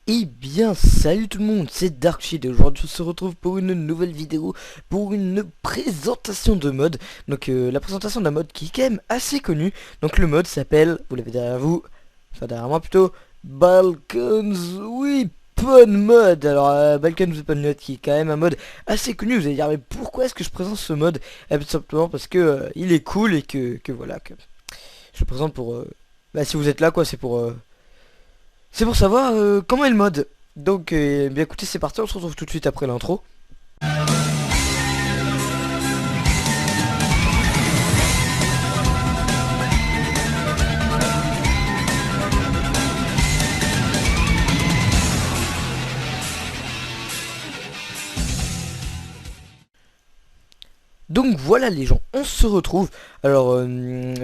Eh bien, salut tout le monde, c'est Darkshid et aujourd'hui on se retrouve pour une nouvelle vidéo, pour une présentation de mode. Donc la présentation d'un mode qui est quand même assez connu. Donc le mode s'appelle, vous l'avez derrière vous, enfin derrière moi plutôt, Balkans Weapon Mode. Alors Balkans Weapon Mode qui est quand même un mode assez connu. Vous allez dire mais pourquoi est-ce que je présente ce mode? Eh bien, tout simplement parce que il est cool et que voilà, que je le présente pour... bah si vous êtes là quoi, c'est pour savoir comment est le mode. Donc, bien écoutez, c'est parti, on se retrouve tout de suite après l'intro. Donc voilà les gens, on se retrouve. Alors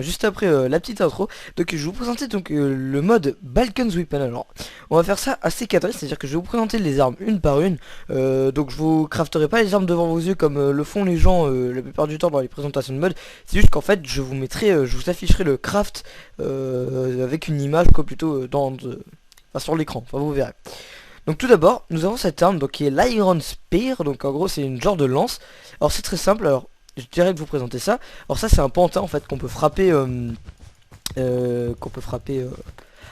juste après la petite intro, donc je vais vous présenter donc le mode Balkans Weapon. Alors on va faire ça assez cadré, c'est à dire que je vais vous présenter les armes une par une. Donc je vous crafterai pas les armes devant vos yeux comme le font les gens la plupart du temps dans les présentations de mode. C'est juste qu'en fait je vous mettrai, je vous afficherai le craft avec une image quoi, plutôt enfin, sur l'écran, enfin vous verrez. Donc tout d'abord, nous avons cette arme donc, qui est l'Iron Spear, donc en gros c'est une genre de lance. Alors c'est très simple, alors je dirais de vous présenter ça. Alors ça c'est un pantin en fait qu'on peut frapper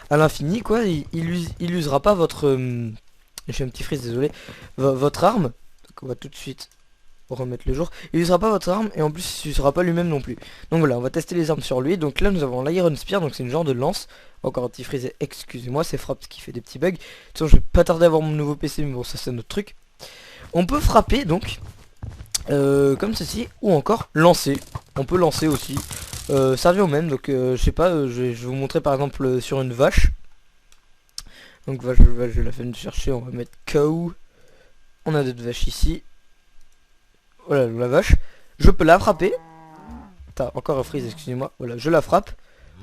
à l'infini quoi. Il usera pas votre... je fais un petit freeze, désolé. Votre arme, donc on va tout de suite remettre le jour. Il usera pas votre arme et en plus il usera pas lui-même non plus. Donc voilà, on va tester les armes sur lui. Donc là nous avons l'Iron Spear, donc c'est une genre de lance. Encore un petit freeze, excusez-moi, c'est Fraps qui fait des petits bugs. De toute façon je vais pas tarder à avoir mon nouveau PC, mais bon ça c'est notre truc. On peut frapper donc comme ceci, ou encore lancer. On peut lancer aussi. Ça revient au même, donc je sais pas, je vais vous montrer par exemple sur une vache. Donc vache, je la fais de chercher, on va mettre cow. On a d'autres vaches ici. Voilà la vache. Je peux la frapper. T'as encore un freeze, excusez-moi. Voilà, je la frappe.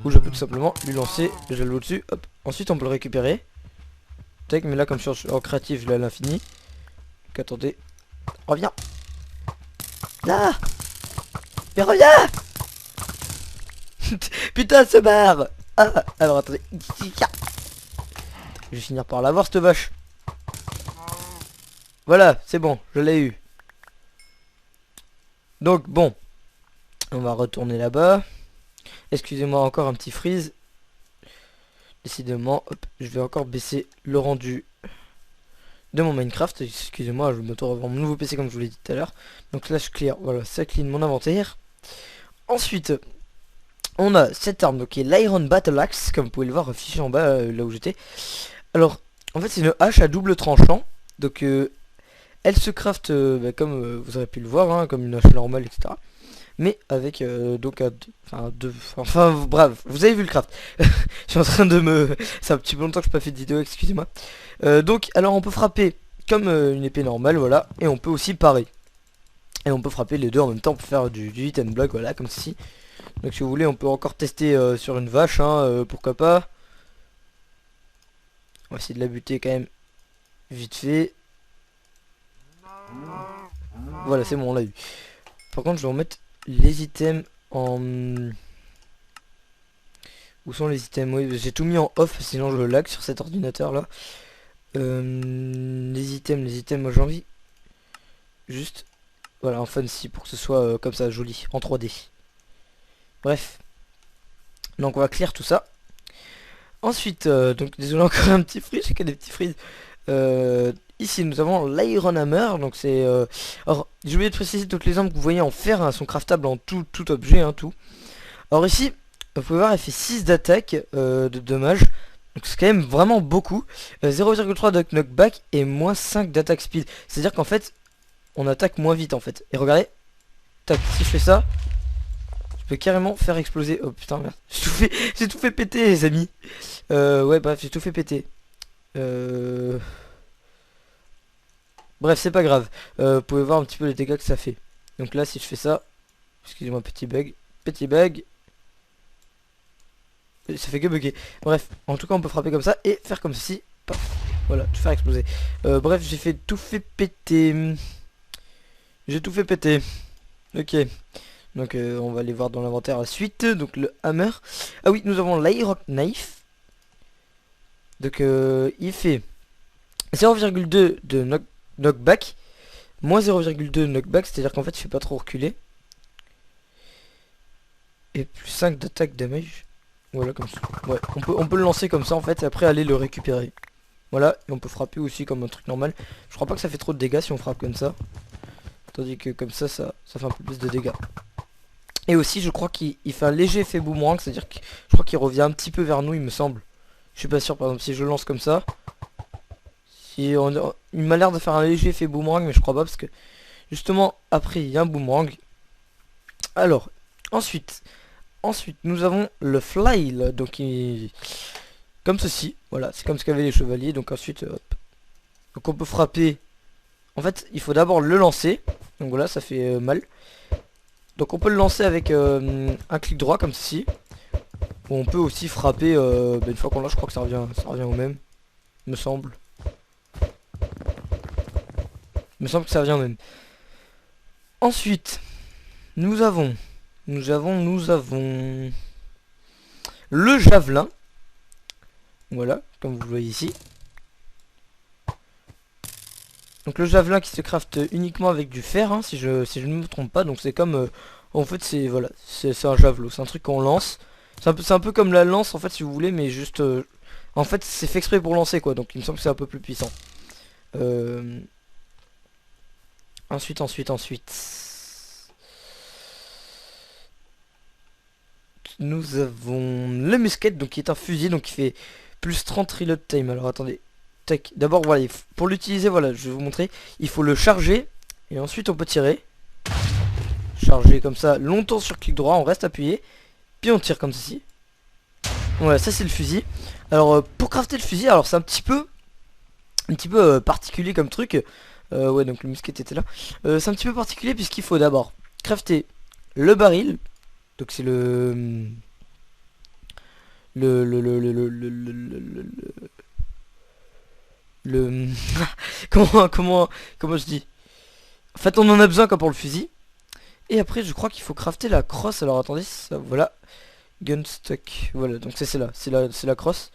Ou je peux tout simplement lui lancer, je le au-dessus, hop. Ensuite on peut le récupérer. Tac, mais là comme je suis en créatif, je l'ai à l'infini. Donc attendez. Reviens. Là. Mais reviens. Putain, se barre. Ah, alors attendez. Je vais finir par l'avoir cette vache. Voilà, c'est bon, je l'ai eu. Donc bon, on va retourner là-bas. Excusez-moi, encore un petit freeze. Décidément, hop, je vais encore baisser le rendu de mon Minecraft. Excusez-moi, je me tourne vers mon nouveau PC comme je vous l'ai dit tout à l'heure. Donc là je clear, voilà, ça clean mon inventaire. Ensuite, on a cette arme donc qui est l'Iron Battle Axe, comme vous pouvez le voir affiché en bas là où j'étais. Alors, en fait c'est une hache à double tranchant. Donc elle se craft comme vous aurez pu le voir, hein, comme une hache normale, etc. Mais avec donc enfin bref, vous avez vu le craft. Je suis en train de me... C'est un petit peu longtemps que je n'ai pas fait de vidéo, excusez-moi. Donc alors on peut frapper comme une épée normale, voilà. Et on peut aussi parer. Et on peut frapper les deux en même temps pour faire du hit and block, voilà, comme ceci. Donc si vous voulez on peut encore tester sur une vache, hein, pourquoi pas. On va essayer de la buter quand même vite fait. Voilà, c'est bon, on l'a eu. Par contre je vais remettre les items en... Où sont les items? Oui, j'ai tout mis en off, sinon je lag sur cet ordinateur là. Les items, moi j'ai envie juste, voilà, en fancy pour que ce soit comme ça, joli, en 3D. Bref, donc on va clear tout ça. Ensuite, donc désolé encore un petit freeze, j'ai que des petits freeze. Ici nous avons l'Iron Hammer, donc c'est... alors j'ai oublié de préciser, toutes les armes que vous voyez en fer hein, sont craftables en tout objet, hein, tout. Alors ici, vous pouvez voir, elle fait 6 d'attaque, de dommages. Donc c'est quand même vraiment beaucoup. 0,3 de knockback et moins 5 d'attaque speed. C'est-à-dire qu'en fait, on attaque moins vite en fait. Et regardez, tac, si je fais ça, je peux carrément faire exploser. Oh putain, merde. J'ai tout fait péter les amis. Ouais, bref, j'ai tout fait péter. Bref, c'est pas grave. Vous pouvez voir un petit peu les dégâts que ça fait. Donc là, si je fais ça, excusez-moi, petit bug. Petit bug. Ça fait que bugger. Bref, en tout cas on peut frapper comme ça et faire comme ceci. Paf. Voilà, tout faire exploser. Bref, j'ai fait tout fait péter. J'ai tout fait péter. Ok. Donc on va aller voir dans l'inventaire la suite. Donc le hammer. Ah oui, nous avons l'Iron Knife. Donc il fait 0,2 de knockback, moins 0,2 knockback, c'est à dire qu'en fait il fait pas trop reculer. Et plus 5 d'attaque damage. Voilà, comme ça. Ouais, on peut le lancer comme ça en fait et après aller le récupérer. Voilà, et on peut frapper aussi comme un truc normal. Je crois pas que ça fait trop de dégâts si on frappe comme ça. Tandis que comme ça fait un peu plus de dégâts. Et aussi je crois qu'il fait un léger effet boomerang, c'est-à-dire que je crois qu'il revient un petit peu vers nous il me semble. Je suis pas sûr, par exemple si je lance comme ça. Il m'a l'air de faire un léger effet boomerang mais je crois pas parce que justement après il y a un boomerang. Alors, ensuite nous avons le flail, donc comme ceci, voilà, c'est comme ce qu'avaient les chevaliers, donc ensuite, hop. Donc on peut frapper, en fait, il faut d'abord le lancer, donc voilà, ça fait mal. Donc on peut le lancer avec un clic droit, comme ceci. Ou on peut aussi frapper, une fois qu'on l'a, je crois que ça revient au même, me semble. Me semble que ça revient au même. Ensuite, nous avons le javelin. Voilà, comme vous le voyez ici. Donc le javelin qui se crafte uniquement avec du fer, hein, si je ne me trompe pas. Donc c'est comme, en fait c'est voilà, c'est un javelot, c'est un truc qu'on lance. C'est un peu comme la lance en fait si vous voulez, mais juste, en fait c'est fait exprès pour lancer quoi. Donc il me semble que c'est un peu plus puissant. Ensuite. Nous avons le musket, donc qui est un fusil, donc qui fait plus 30 reload time. Alors attendez, tac. D'abord voilà, pour l'utiliser, voilà, je vais vous montrer. Il faut le charger et ensuite on peut tirer. Charger comme ça, longtemps sur clic droit, on reste appuyé, puis on tire comme ceci. Voilà, ça c'est le fusil. Alors pour crafter le fusil, alors c'est un petit peu particulier comme truc. Ouais, donc le musket était là. C'est un petit peu particulier puisqu'il faut d'abord crafter le baril. Donc c'est le comment je dis. En fait on en a besoin comme pour le fusil. Et après je crois qu'il faut crafter la crosse. Alors attendez, ça, voilà. Gunstock. Voilà, donc c'est là, c'est la crosse.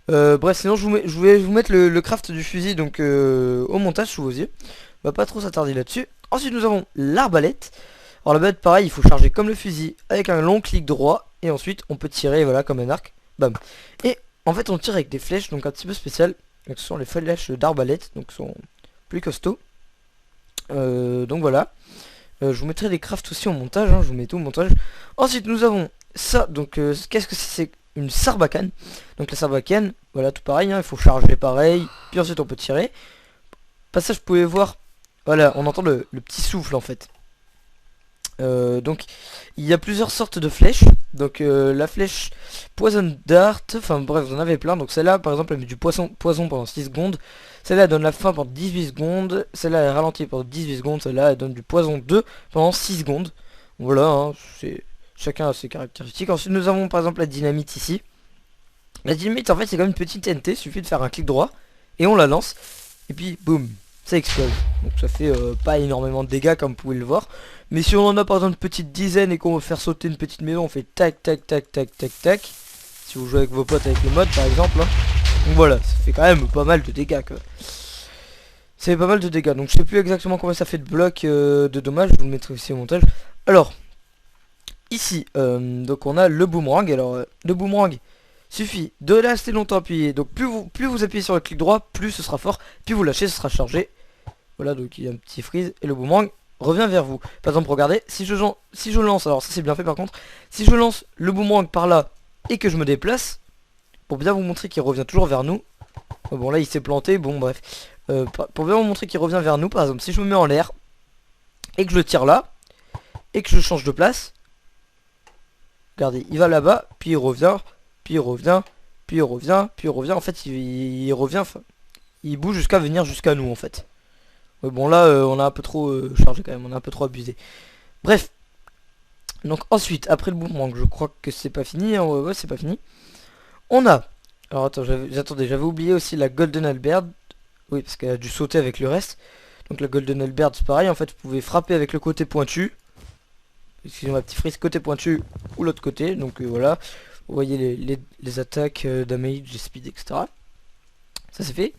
Bref, sinon je vais vous mettre le craft du fusil donc au montage sous vos yeux. On va pas trop s'attarder là-dessus. Ensuite nous avons l'arbalète. Alors l'arbalète pareil, il faut charger comme le fusil avec un long clic droit et ensuite on peut tirer voilà comme un arc. Bam. Et en fait on tire avec des flèches donc un petit peu spéciales. Donc ce sont les flèches d'arbalète, donc sont plus costauds. Donc voilà. Je vous mettrai les crafts aussi au montage, hein, je vous mets tout au montage. Ensuite nous avons ça, donc qu'est-ce que c'est? Une sarbacane. Donc la sarbacane, voilà tout pareil, hein, il faut charger pareil, puis ensuite on peut tirer. Passage, vous pouvez voir, voilà, on entend le petit souffle en fait. Donc il y a plusieurs sortes de flèches. Donc la flèche poison dart, enfin bref vous en avez plein. Donc celle-là par exemple elle met du poison pendant 6 secondes. Celle-là elle donne la faim pendant 18 secondes. Celle-là elle ralentit pendant 18 secondes. Celle-là elle donne du poison 2 pendant 6 secondes. Voilà, hein, chacun a ses caractéristiques. Ensuite nous avons par exemple la dynamite ici. La dynamite en fait c'est comme une petite TNT, il suffit de faire un clic droit et on la lance. Et puis boum, ça explose. Donc ça fait pas énormément de dégâts comme vous pouvez le voir. Mais si on en a par exemple une petite dizaine et qu'on veut faire sauter une petite maison, on fait tac tac tac tac tac tac. Si vous jouez avec vos potes avec le mode par exemple. Hein. Donc voilà, ça fait quand même pas mal de dégâts quoi. Ça fait pas mal de dégâts. Donc je sais plus exactement combien ça fait de blocs de dommages, je vous le mettrai aussi au montage. Alors, ici, donc on a le boomerang. Alors le boomerang suffit de rester longtemps appuyé. Donc plus vous appuyez sur le clic droit, plus ce sera fort. Puis vous lâchez, ce sera chargé. Voilà, donc il y a un petit freeze et le boomerang revient vers vous. Par exemple, regardez, si je lance, alors ça c'est bien fait par contre, si je lance le boomerang par là et que je me déplace, pour bien vous montrer qu'il revient toujours vers nous. Bon là il s'est planté, bon bref. Pour bien vous montrer qu'il revient vers nous, par exemple, si je me mets en l'air et que je le tire là, et que je change de place, regardez, il va là-bas, puis il revient, puis il revient, puis il revient, puis il revient, en fait il revient, il bouge jusqu'à venir jusqu'à nous en fait. Bon là on a un peu trop chargé quand même, on a un peu trop abusé. Bref. Donc ensuite, après le boomerang, je crois que c'est pas fini, hein, ouais c'est pas fini. On a... Alors attends, j'avais oublié aussi la Golden Halberd. Oui, parce qu'elle a dû sauter avec le reste. Donc la Golden Halberd c'est pareil, en fait vous pouvez frapper avec le côté pointu. Excusez-moi, petit frise côté pointu ou l'autre côté. Donc voilà, vous voyez les attaques, damage, speed, etc. ça c'est fait.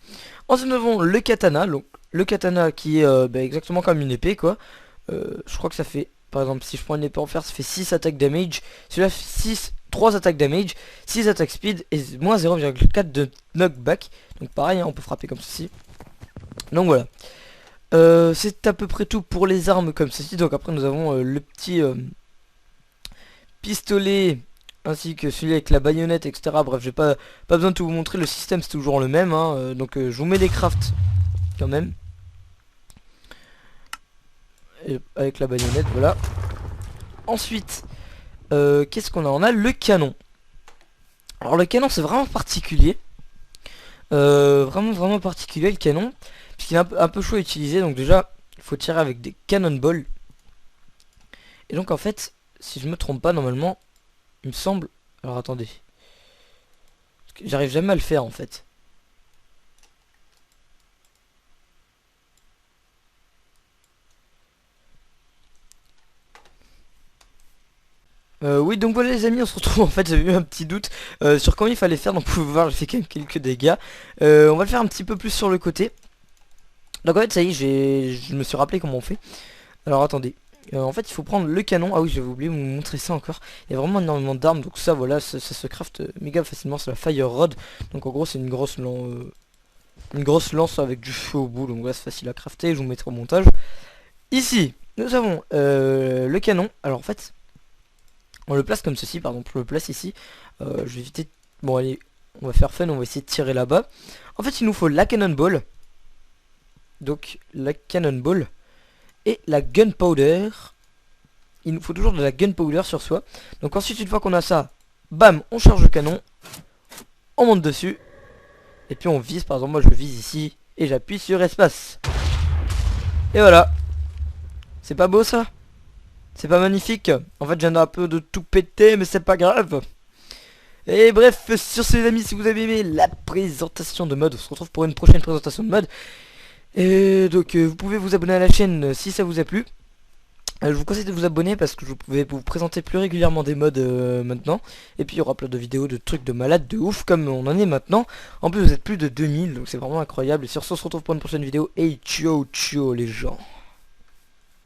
Ensuite nous avons le katana, donc le katana qui est exactement comme une épée quoi. Je crois que ça fait, par exemple si je prends une épée en fer, ça fait 6 attaques damage. Celui-là fait 3 attaques damage, 6 attaques speed et moins 0,4 de knockback. Donc pareil, hein, on peut frapper comme ceci. Donc voilà. C'est à peu près tout pour les armes comme ceci. Donc après nous avons le petit pistolet ainsi que celui avec la baïonnette, etc. Bref, j'ai pas besoin de tout vous montrer, le système c'est toujours le même, hein. Donc je vous mets les crafts quand même. Et avec la baïonnette, voilà. Ensuite, qu'est-ce qu'on a? On a le canon. Alors le canon c'est vraiment particulier. Vraiment particulier le canon. Puisqu'il est un peu chaud à utiliser, donc déjà, il faut tirer avec des cannonballs. Et donc en fait, si je me trompe pas, normalement, il me semble... Alors attendez. J'arrive jamais à le faire en fait. Oui donc voilà les amis, on se retrouve en fait, j'avais eu un petit doute sur comment il fallait faire, donc vous pouvez voir j'ai fait quand même quelques dégâts. On va le faire un petit peu plus sur le côté. Donc en fait ça y est, je me suis rappelé comment on fait. Alors attendez, en fait il faut prendre le canon, ah oui j'avais oublié de vous montrer ça encore. Il y a vraiment énormément d'armes, donc ça voilà, ça se craft méga facilement, c'est la fire rod. Donc en gros c'est une grosse lance avec du feu au bout, donc voilà c'est facile à crafter, je vous mettrai au montage. Ici nous avons le canon, alors en fait... On le place comme ceci, par exemple, on le place ici. Je vais éviter... Bon allez, on va faire fun, on va essayer de tirer là-bas. En fait, il nous faut la cannonball. Donc, la cannonball. Et la gunpowder. Il nous faut toujours de la gunpowder sur soi. Donc ensuite, une fois qu'on a ça, bam, on charge le canon. On monte dessus. Et puis on vise, par exemple, moi je vise ici. Et j'appuie sur espace. Et voilà. C'est pas beau ça? C'est pas magnifique? En fait, j'en ai un peu de tout péter, mais c'est pas grave. Et bref, sur ce les amis, si vous avez aimé la présentation de mode, on se retrouve pour une prochaine présentation de mode. Et donc, vous pouvez vous abonner à la chaîne si ça vous a plu. Je vous conseille de vous abonner parce que je vais vous présenter plus régulièrement des modes maintenant. Et puis il y aura plein de vidéos de trucs de malades, de ouf comme on en est maintenant. En plus vous êtes plus de 2000, donc c'est vraiment incroyable. Et sur ce, on se retrouve pour une prochaine vidéo. Et ciao ciao les gens.